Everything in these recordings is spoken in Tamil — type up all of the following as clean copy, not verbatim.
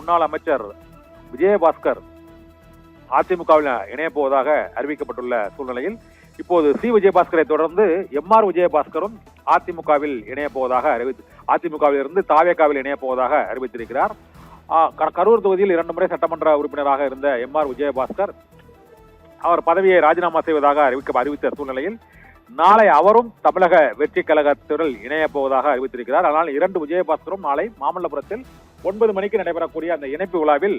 முன்னாள் அமைச்சர் விஜயபாஸ்கர் அதிமுகவில் இணைய போவதாக அறிவிக்கப்பட்டுள்ள சூழ்நிலையில் இப்போது சி விஜயபாஸ்கரை தொடர்ந்து எம்ஆர் விஜயபாஸ்கரும் அதிமுகவில் இணைய போவதாக அதிமுகவில் இருந்து தாவேகாவில் இணைய போவதாக அறிவித்திருக்கிறார். கரூர் தொகுதியில் 2 முறை சட்டமன்ற உறுப்பினராக இருந்த எம்ஆர் விஜயபாஸ்கர் அவர் பதவியை ராஜினாமா செய்வதாக அறிவித்த சூழ்நிலையில் நாளை அவரும் தமிழக வெற்றி கழகத்தில் இணைய போவதாக அறிவித்திருக்கிறார். ஆனால் 2 விஜயபாஸ்கரும் நாளை மாமல்லபுரத்தில் 9 மணிக்கு நடைபெறக்கூடிய அந்த இணைப்பு விழாவில்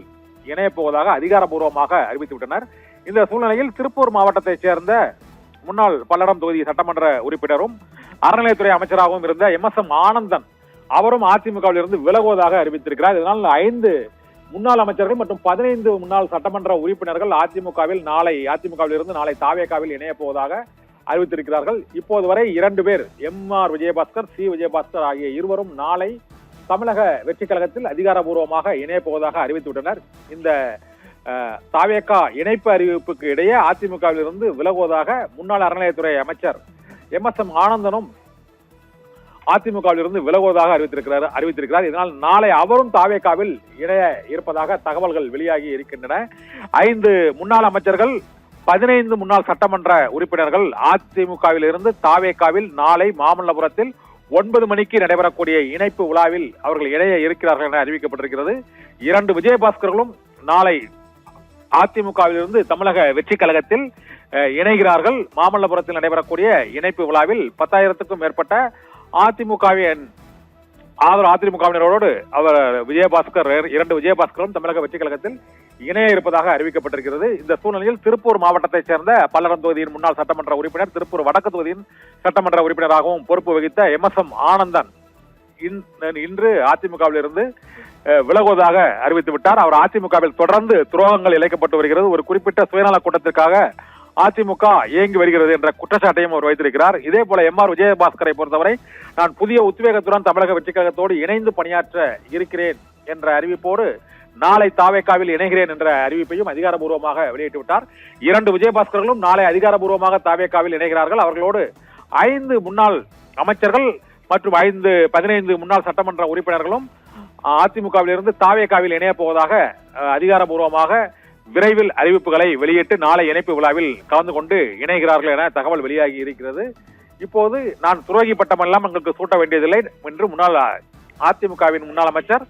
இணைய போவதாக அதிகாரப்பூர்வமாக அறிவித்துவிட்டனர். இந்த சூழ்நிலையில் திருப்பூர் மாவட்டத்தைச் சேர்ந்த முன்னாள் பல்லடம் தொகுதி சட்டமன்ற உறுப்பினரும் அறநிலையத்துறை அமைச்சராகவும் இருந்த MS ஆனந்தன் அவரும் அதிமுகவில் இருந்து விலகுவதாக அறிவித்திருக்கிறார். இதனால் 5 முன்னாள் அமைச்சர்கள் மற்றும் 15 முன்னாள் சட்டமன்ற உறுப்பினர்கள் அதிமுகவில் இருந்து நாளை தாவேகாவில் இணைய போவதாக அறிவித்திருக்கிறார்கள். இப்போது வரை 2 பேர் எம்ஆர் விஜயபாஸ்கர், சி விஜயபாஸ்கர் ஆகிய இருவரும் நாளை தமிழக வெற்றி கழகத்தில் அதிகாரப்பூர்வமாக இணைய போவதாக அறிவித்துவிட்டனர். இந்த தாவேகா இணைப்பு அறிவிப்புக்கு இடையே அதிமுகவில் இருந்து விலகுவதாக முன்னாள் அறநிலையத்துறை அமைச்சர் MS ஆனந்தனும் அதிமுகவில் இருந்து விலகுவதாக அறிவித்திருக்கிறார். இதனால் நாளை அவரும் தாவேகாவில் இணைய இருப்பதாக தகவல்கள் வெளியாகி இருக்கின்றன. 5 முன்னாள் அமைச்சர்கள், 15 முன்னாள் சட்டமன்ற உறுப்பினர்கள் அதிமுகவில் இருந்து தாவேகாவில் நாளை மாமல்லபுரத்தில் 9 மணிக்கு நடைபெறக்கூடிய இணைப்பு விழாவில் அவர்கள் இணைய இருக்கிறார்கள் என அறிவிக்கப்பட்டிருக்கிறது. 2 விஜயபாஸ்கர்களும் நாளை அதிமுகவில் இருந்து தமிழக வெற்றி கழகத்தில் இணைகிறார்கள். மாமல்லபுரத்தில் நடைபெறக்கூடிய இணைப்பு விழாவில் 10,000க்கும் மேற்பட்ட அதிமுகவினரோடு அவர் 2 விஜயபாஸ்கரும் தமிழக வெற்றி கழகத்தில் இணைய இருப்பதாக அறிவிக்கப்பட்டிருக்கிறது. இந்த சூழ்நிலையில் திருப்பூர் மாவட்டத்தைச் சேர்ந்த பல்லடம் தொகுதியின் முன்னாள் சட்டமன்ற உறுப்பினர், திருப்பூர் வடக்கு தொகுதியின் சட்டமன்ற உறுப்பினராகவும் பொறுப்பு வகித்த MS ஆனந்தன் இன்று அதிமுகவில் இருந்து விலகுவதாக அறிவித்து விட்டார். அவர் அதிமுகவில் தொடர்ந்து துரோகங்கள் இழைக்கப்பட்டு வருகிறது, ஒரு குறிப்பிட்ட சுயநல கூட்டத்திற்காக அதிமுக இயங்கி வருகிறது என்ற குற்றச்சாட்டையும் அவர் வைத்திருக்கிறார். இதே போல எம்ஆர் விஜயபாஸ்கரை பொறுத்தவரை நான் புதிய உத்வேகத்துடன் தமிழக வெற்றி கழகத்தோடு இணைந்து பணியாற்ற இருக்கிறேன் என்ற அறிவிப்போடு நாளை தாவேகாவில் இணைகிறேன் என்ற அறிவிப்பையும் அதிகாரப்பூர்வமாக வெளியிட்டு விட்டார். 2 விஜயபாஸ்கர்களும் நாளை அதிகாரப்பூர்வமாக தாவேகாவில் இணைகிறார்கள். அவர்களோடு 5 முன்னாள் அமைச்சர்கள் மற்றும் 15 முன்னாள் சட்டமன்ற உறுப்பினர்களும் அதிமுகவில் இருந்து தாவேகாவில் இணைய போவதாக அதிகாரப்பூர்வமாக விரைவில் அறிவிப்புகளை வெளியிட்டு நாளை இணைப்பு விழாவில் கலந்து கொண்டு இணைகிறார்கள் என தகவல் வெளியாகி இருக்கிறது. இப்போது நான் துரோகி பட்டமெல்லாம் எங்களுக்கு சூட்ட வேண்டியதில்லை என்று அதிமுகவின் முன்னாள் அமைச்சர்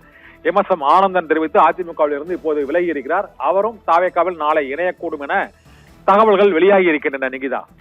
MS ஆனந்தன் தெரிவித்து அதிமுகவில் இருந்து இப்போது விலகி இருக்கிறார். அவரும் தாவேகாவில் நாளை இணையக்கூடும் என தகவல்கள் வெளியாகி இருக்கின்றன. நிகிதா.